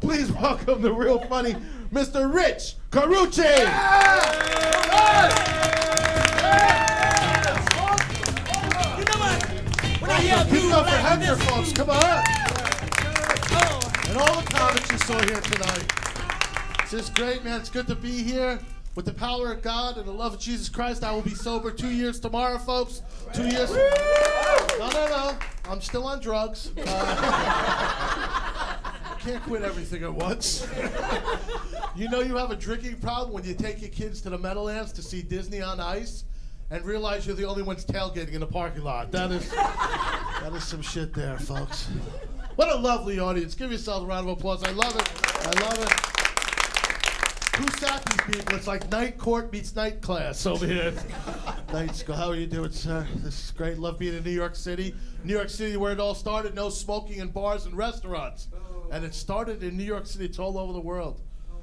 Please welcome the real funny Mr. Rich Carucci. Keep it up for Hector, folks. Come on. And all the comics you saw here tonight. It's just great, man. It's good to be here. With the power of God and the love of Jesus Christ, I will be sober 2 years tomorrow, folks. 2 years. No. I'm still on drugs. Can't quit everything at once. You know you have a drinking problem when you take your kids to the Meadowlands to see Disney on Ice and realize you're the only ones tailgating in the parking lot. That is some shit there, folks. What a lovely audience. Give yourselves a round of applause. I love it. I love it. Who sat these people? It's like night court meets night class over here. Night school. How are you doing, sir? This is great. Love being in New York City. New York City, where it all started. No smoking in bars and restaurants. And it started in New York City. It's all over the world.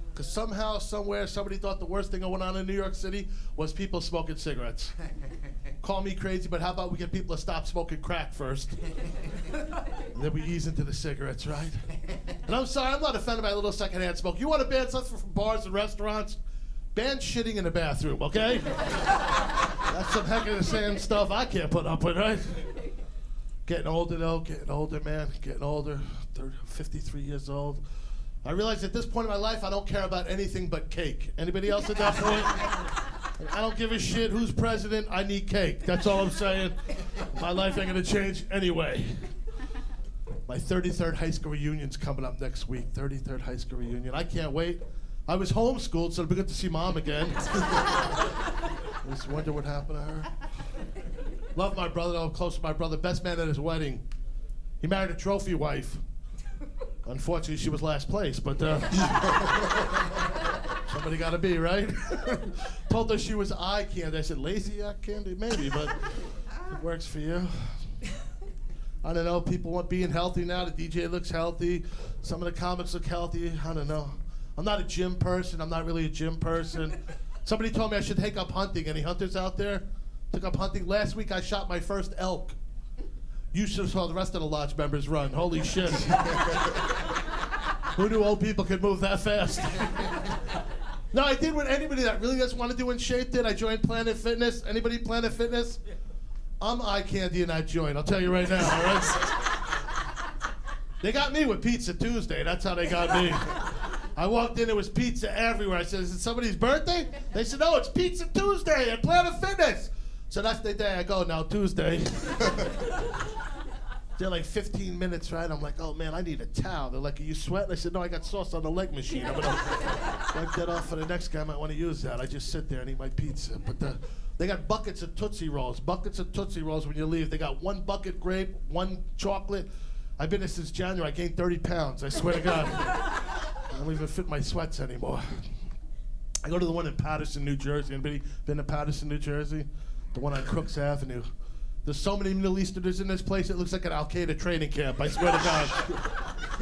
Because somehow, somewhere, somebody thought the worst thing going on in New York City was people smoking cigarettes. Call me crazy, but how about we get people to stop smoking crack first? And then we ease into the cigarettes, right? And I'm sorry, I'm not offended by a little secondhand smoke. You want to ban stuff from bars and restaurants? Ban shitting in the bathroom, okay? That's some heck of the same stuff I can't put up with, right? Getting older, though. Getting older, man. Getting older. 53 years old. I realize at this point in my life, I don't care about anything but cake. Anybody else at that point? I don't give a shit who's president. I need cake. That's all I'm saying. My life ain't gonna change anyway. My 33rd high school reunion's coming up next week. 33rd high school reunion. I can't wait. I was homeschooled, so it'll be good to see Mom again. Just wonder what happened to her. Love my brother, though. I'm close to my brother. Best man at his wedding. He married a trophy wife. Unfortunately, she was last place, but somebody got to be, right? Told her she was eye candy. I said, lazy eye candy? Maybe, but it works for you. I don't know. People want being healthy now. The DJ looks healthy. Some of the comics look healthy. I don't know. I'm not a gym person. I'm not really a gym person. Somebody told me I should take up hunting. Any hunters out there? Took up hunting. Last week, I shot my first elk. You should have saw the rest of the lodge members run. Holy shit. Who knew old people could move that fast? No, I did what anybody that really doesn't want to do in shape did. I joined Planet Fitness. Anybody Planet Fitness? I'm eye candy and I joined. I'll tell you right now, all right? They got me with Pizza Tuesday. That's how they got me. I walked in, there was pizza everywhere. I said, is it somebody's birthday? They said, no, it's Pizza Tuesday at Planet Fitness. So that's the day I go, now Tuesday. They're like 15 minutes, right? I'm like, oh man, I need a towel. They're like, are you sweating? I said, no, I got sauce on the leg machine. I'm gonna wipe that off for the next guy. I might want to use that. I just sit there and eat my pizza. But they got buckets of Tootsie Rolls. Buckets of Tootsie Rolls when you leave. They got one bucket grape, one chocolate. I've been there since January. I gained 30 pounds. I swear to God. I don't even fit my sweats anymore. I go to the one in Paterson, New Jersey. Anybody been to Paterson, New Jersey? The one on Crooks Avenue. There's so many Middle Easterners in this place, it looks like an Al-Qaeda training camp, I swear to God.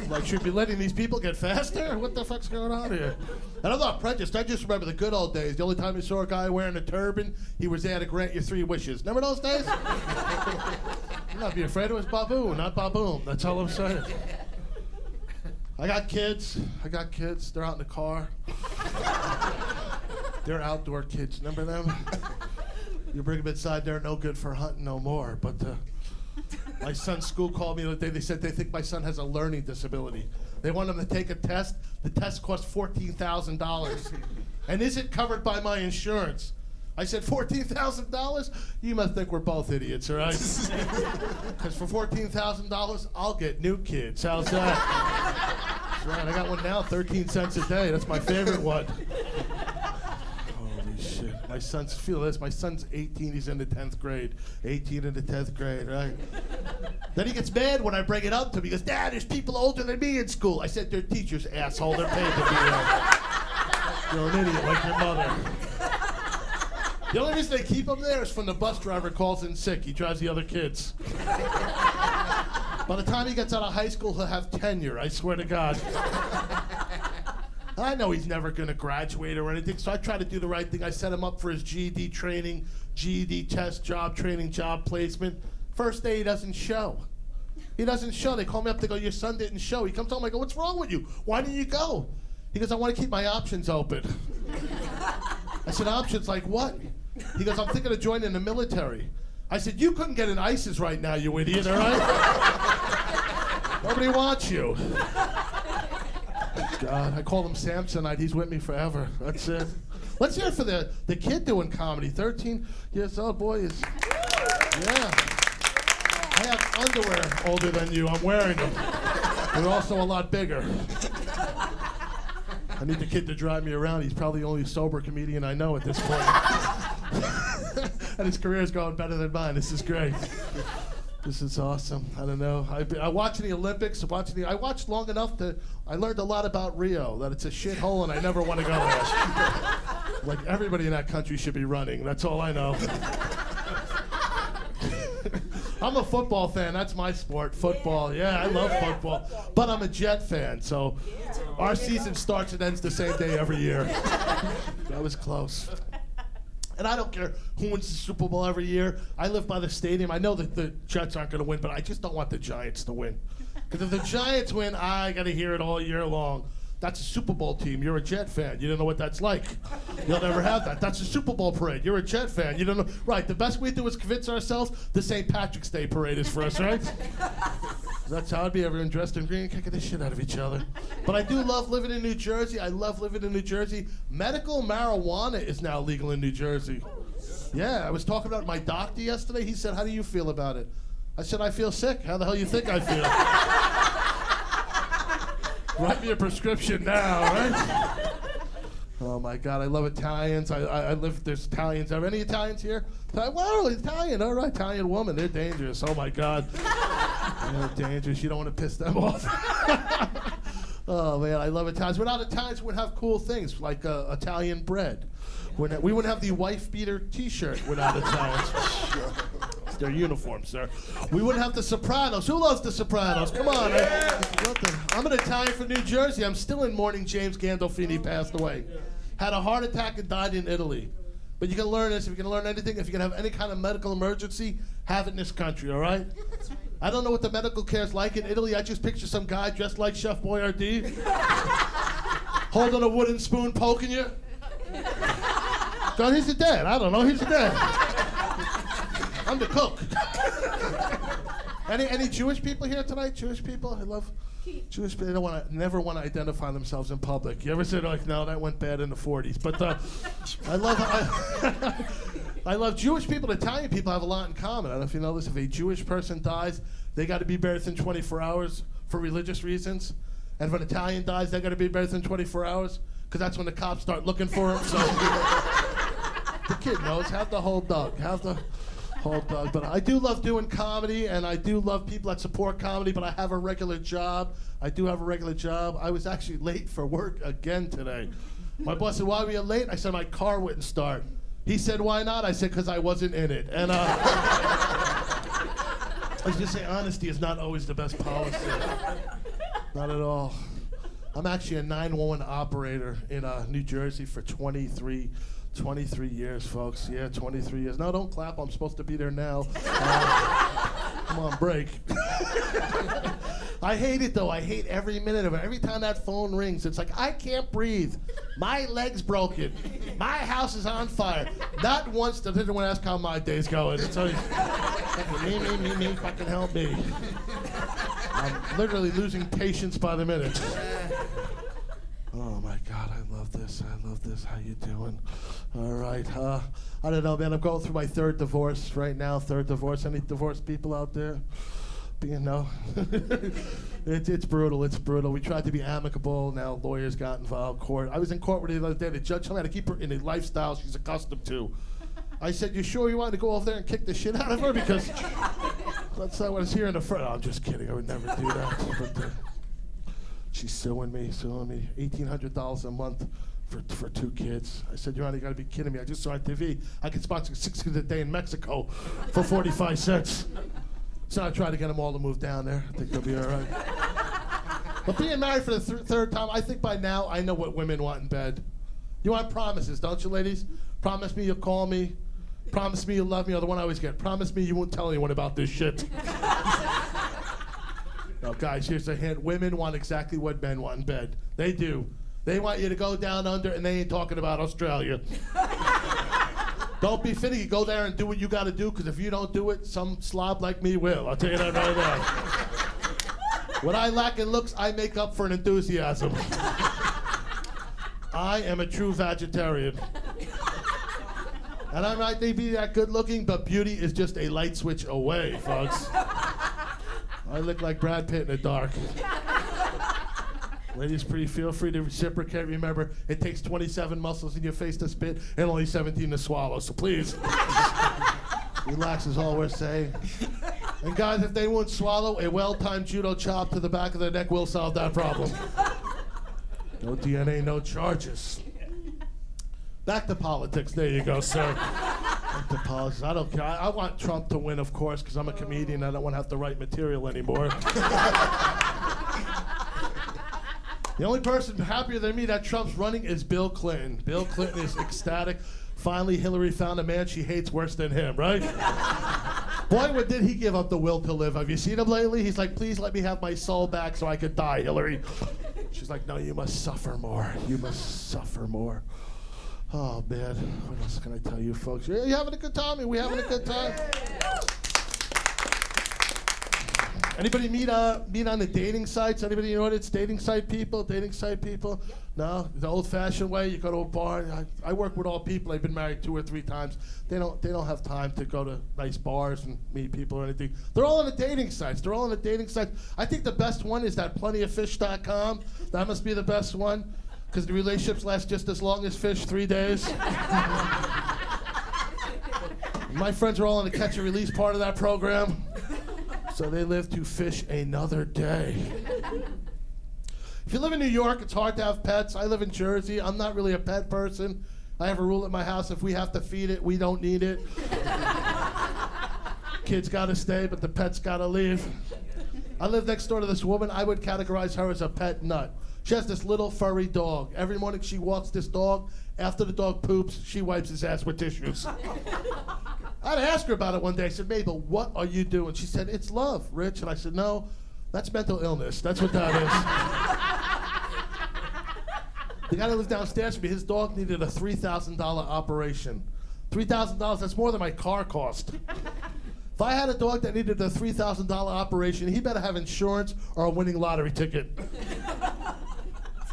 I'm like, should we be letting these people get faster? What the fuck's going on here? And I'm not prejudiced, I just remember the good old days. The only time you saw a guy wearing a turban, he was there to grant you 3 wishes. Remember those days? You're not be afraid, it was baboon, not baboon. That's all I'm saying. I got kids, they're out in the car. They're outdoor kids, remember them? You bring them inside, they're no good for hunting no more. But my son's school called me the other day. They said they think my son has a learning disability. They want him to take a test. The test costs $14,000 and isn't covered by my insurance. I said, $14,000? You must think we're both idiots, all right? Because for $14,000, I'll get new kids. How's that? That's right, I got one now, 13 cents a day. That's my favorite one. Shit. My son's, feel this, my son's 18, he's in the 10th grade. 18 in the 10th grade, right? Then he gets mad when I bring it up to him. He goes, Dad, there's people older than me in school. I said, they're teachers, asshole. They're paid to be there. You're an idiot like your mother. The only reason they keep him there is when the bus driver calls in sick. He drives the other kids. By the time he gets out of high school, he'll have tenure, I swear to God. I know he's never going to graduate or anything, so I try to do the right thing. I set him up for his GED training, GED test, job training, job placement. First day he doesn't show. He doesn't show. They call me up. They go, your son didn't show. He comes home. I go, what's wrong with you? Why didn't you go? He goes, I want to keep my options open. I said, options like what? He goes, I'm thinking of joining the military. I said, you couldn't get in ISIS right now, you idiot, all right? Nobody wants you. God, I call him Samsonite. He's with me forever. That's it. Let's hear it for the kid doing comedy. 13 years old, boy is, yeah. I have underwear older than you. I'm wearing them. They're also a lot bigger. I need the kid to drive me around. He's probably the only sober comedian I know at this point. And his career is going better than mine. This is great. This is awesome. I don't know. I watch the Olympics. I watched long enough that I learned a lot about Rio, that it's a shithole and I never want to go there. Like everybody in that country should be running. That's all I know. I'm a football fan. That's my sport, football. Yeah, I love football. But I'm a Jet fan, so our season starts and ends the same day every year. That was close. And I don't care who wins the Super Bowl every year. I live by the stadium. I know that the Jets aren't going to win, but I just don't want the Giants to win. Because if the Giants win, I got to hear it all year long. That's a Super Bowl team. You're a Jet fan. You don't know what that's like. You'll never have that. That's a Super Bowl parade. You're a Jet fan. You don't know. Right, the best we do is convince ourselves the St. Patrick's Day parade is for us, right? That's how it'd be, everyone dressed in green, kicking the shit out of each other. But I do love living in New Jersey. I love living in New Jersey. Medical marijuana is now legal in New Jersey. Yeah, I was talking about my doctor yesterday. He said, how do you feel about it? I said, I feel sick. How the hell you think I feel? Write me a prescription now, right? Oh my God, I love Italians. I live, there's Italians. Are any Italians here? Wow, Italian, all right, Italian woman. They're dangerous, oh my God. They're dangerous, you don't want to piss them off. Oh man, I love Italians. Without Italians, we would have cool things like Italian bread. We wouldn't have the wife beater t-shirt without Italians. It's their uniform, sir. We wouldn't have the Sopranos. Who loves the Sopranos? Come on. I'm an Italian from New Jersey. I'm still in mourning James Gandolfini passed away. Had a heart attack and died in Italy. But you can learn this. If you can learn anything, if you can have any kind of medical emergency, have it in this country, all right? I don't know what the medical care is like in Italy. I just picture some guy dressed like Chef Boyardee, holding a wooden spoon, poking you. God, he's a dead. I don't know. He's a dead. I'm the cook. Any Jewish people here tonight? Jewish people? I love Jewish people. They don't never want to identify themselves in public. You ever say like, no, that went bad in the 40s. But I love Jewish people and Italian people have a lot in common. I don't know if you know this. If a Jewish person dies, they got to be buried within 24 hours for religious reasons. And if an Italian dies, they got to be buried within 24 hours because that's when the cops start looking for him. So the kid knows. Have the whole dog. Have the whole dog. But I do love doing comedy, and I do love people that support comedy, but I have a regular job. I do have a regular job. I was actually late for work again today. My boss said, why were you late? I said, my car wouldn't start. He said, why not? I said, because I wasn't in it. And I was just saying, honesty is not always the best policy. Not at all. I'm actually a 911 operator in New Jersey for 23 years, folks. Yeah, 23 years. No, don't clap. I'm supposed to be there now. I'm on break. I hate it, though. I hate every minute of it. Every time that phone rings, it's like, I can't breathe. My leg's broken. My house is on fire. Not once did anyone ask how my day's going. It's always, me, fucking help me. I'm literally losing patience by the minute. Oh my God, I love this. I love this. How you doing? All right. I don't know, man. I'm going through my third divorce right now. Third divorce. Any divorced people out there? No. It's brutal. It's brutal. We tried to be amicable. Now lawyers got involved. Court. I was in court with her the other day. The judge told me I had to keep her in the lifestyle she's accustomed to. I said, you sure you want to go over there and kick the shit out of her? Because that's not what I was hearing in the front. Oh, I'm just kidding. I would never do that. But, she's suing me, $1,800 a month for 2 kids. I said, you got to be kidding me. I just saw on TV. I could sponsor 6 kids a day in Mexico for 45 cents. So I tried to get them all to move down there. I think they'll be all right. But being married for the third time, I think by now I know what women want in bed. You want promises, don't you, ladies? Promise me you'll call me. Promise me you'll love me, or the one I always get. Promise me you won't tell anyone about this shit. No, guys, here's a hint. Women want exactly what men want in bed. They do. They want you to go down under, and they ain't talking about Australia. Don't be finicky. Go there and do what you got to do, because if you don't do it, some slob like me will. I'll tell you that right now. What I lack in looks, I make up for in enthusiasm. I am a true vegetarian. And I might be that good looking, but beauty is just a light switch away, folks. I look like Brad Pitt in the dark. Ladies, feel free to reciprocate. Remember, it takes 27 muscles in your face to spit and only 17 to swallow. So please, relax is all we're saying. And guys, if they won't swallow, a well-timed judo chop to the back of their neck will solve that problem. No DNA, no charges. Back to politics. There you go, sir. Back to politics. I don't care. I want Trump to win, of course, because I'm a comedian. I don't want to have to write material anymore. The only person happier than me that Trump's running is Bill Clinton. Bill Clinton is ecstatic. Finally, Hillary found a man she hates worse than him, right? Boy, did he give up the will to live. Have you seen him lately? He's like, please let me have my soul back so I could die, Hillary. She's like, no, you must suffer more. You must suffer more. Oh, man. What else can I tell you, folks? You having a good time? Are we having a good time? Anybody meet on the dating sites? Anybody in the audience? Dating site people? No? The old-fashioned way, you go to a bar. I work with all people. I've been married 2 or 3 times. They don't have time to go to nice bars and meet people or anything. They're all on the dating sites. I think the best one is that plentyoffish.com. That must be the best one, because the relationships last just as long as fish, 3 days. My friends are all on the catch and release part of that program. So they live to fish another day. If you live in New York, it's hard to have pets. I live in Jersey. I'm not really a pet person. I have a rule at my house: if we have to feed it, we don't need it. Kids gotta stay, but the pets gotta leave. I live next door to this woman. I would categorize her as a pet nut. She has this little furry dog. Every morning she walks this dog. After the dog poops, she wipes his ass with tissues. I'd ask her about it one day. I said, Mabel, what are you doing? She said, it's love, Rich. And I said, no, that's mental illness. That's what that is. The guy that lived downstairs from me, his dog needed a $3,000 operation. $3,000, that's more than my car cost. If I had a dog that needed a $3,000 operation, he better have insurance or a winning lottery ticket.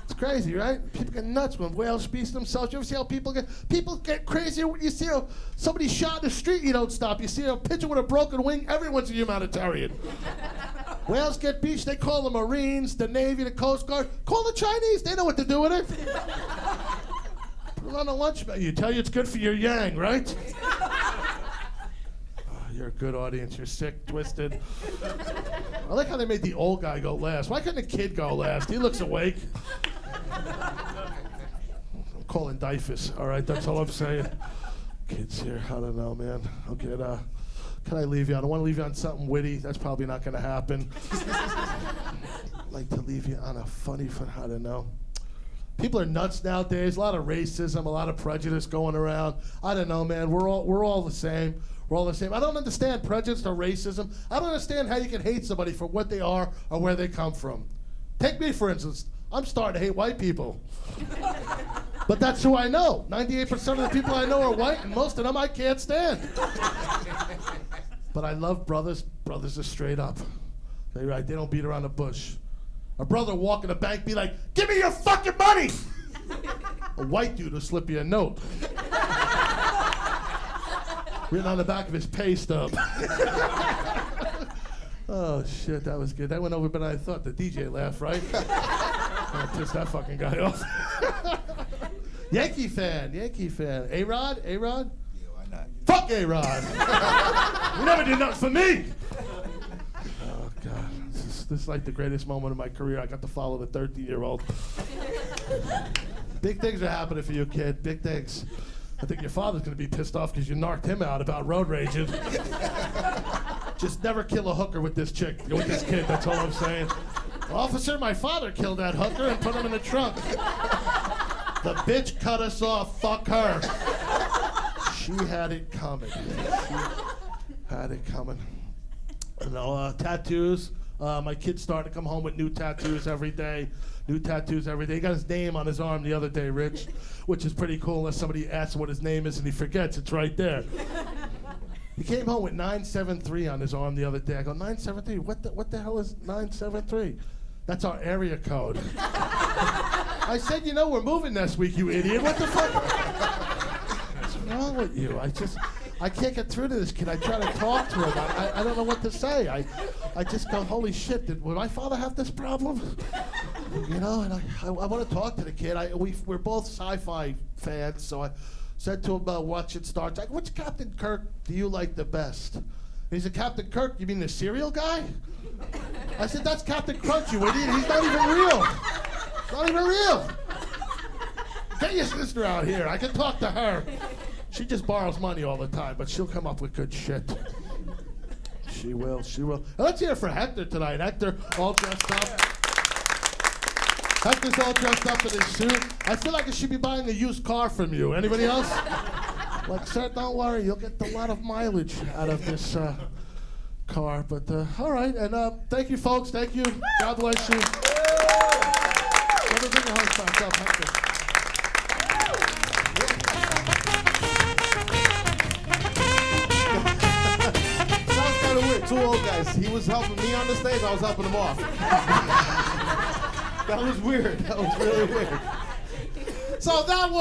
It's crazy, right? People get nuts when whales speak themselves. You ever see how people get crazy when you see somebody shot in the street, you don't stop. You see a pigeon with a broken wing, everyone's a humanitarian. Whales get beached, they call the Marines, the Navy, the Coast Guard. Call the Chinese, they know what to do with it. Put it on a lunch menu, tell you it's good for your yang, right? You're a good audience. You're sick, twisted. I like how they made the old guy go last. Why couldn't the kid go last? He looks awake. I'm calling Dyfus, all right? That's all I'm saying. Kids here, I don't know, man. I'll get, can I leave you? I don't want to leave you on something witty. That's probably not going to happen. I'd like to leave you on a funny foot. I don't know. People are nuts nowadays. A lot of racism, a lot of prejudice going around. I don't know, man. We're all the same. We're all the same. I don't understand prejudice or racism. I don't understand how you can hate somebody for what they are or where they come from. Take me, for instance. I'm starting to hate white people. But that's who I know. 98% of the people I know are white, and most of them I can't stand. But I love brothers. Brothers are straight up. They're right. They don't beat around the bush. A brother walk in a bank, be like, give me your fucking money! A white dude will slip you a note. Written on the back of his pay stub. Oh, shit, that was good. That went over better than I thought. The DJ laughed, right? I pissed that fucking guy off. Yankee fan. A-Rod? Yeah, why not? Fuck A-Rod. You never did nothing for me. Oh, God. This is like the greatest moment of my career. I got to follow the 13-year-old. Big things are happening for you, kid. Big things. I think your father's going to be pissed off because you knocked him out about road raging. Just never kill a hooker with this chick, with this kid, that's all I'm saying. Officer, my father killed that hooker and put him in the trunk. The bitch cut us off, fuck her. She had it coming. Tattoos. My kid's starting to come home with new tattoos every day. New tattoos every day. He got his name on his arm the other day, Rich, which is pretty cool unless somebody asks what his name is and he forgets. It's right there. He came home with 973 on his arm the other day. I go, 973? What the hell is 973? That's our area code. I said, you know, we're moving next week, you idiot. What the fuck? What's wrong with you? I can't get through to this kid. I try to talk to him. I don't know what to say. I just go, holy shit, would my father have this problem? You know, and I want to talk to the kid. We're both sci-fi fans, so I said to him, watching Star Trek, which Captain Kirk do you like the best? And he said, Captain Kirk, you mean the cereal guy? I said, that's Captain Crunch, you idiot. He's not even real. Not even real. Get your sister out here. I can talk to her. She just borrows money all the time, but she'll come up with good shit. She will. Now, let's hear it for Hector tonight. Hector, all dressed up. Hector's all dressed up in his suit. I feel like I should be buying a used car from you. Anybody else? Like, sir, don't worry. You'll get a lot of mileage out of this car. But, all right. And thank you, folks. Thank you. God bless you. Let me bring your host back up, Hector. Two old guys. He was helping me on the stage. I was helping him off. That was weird. That was really weird. So that was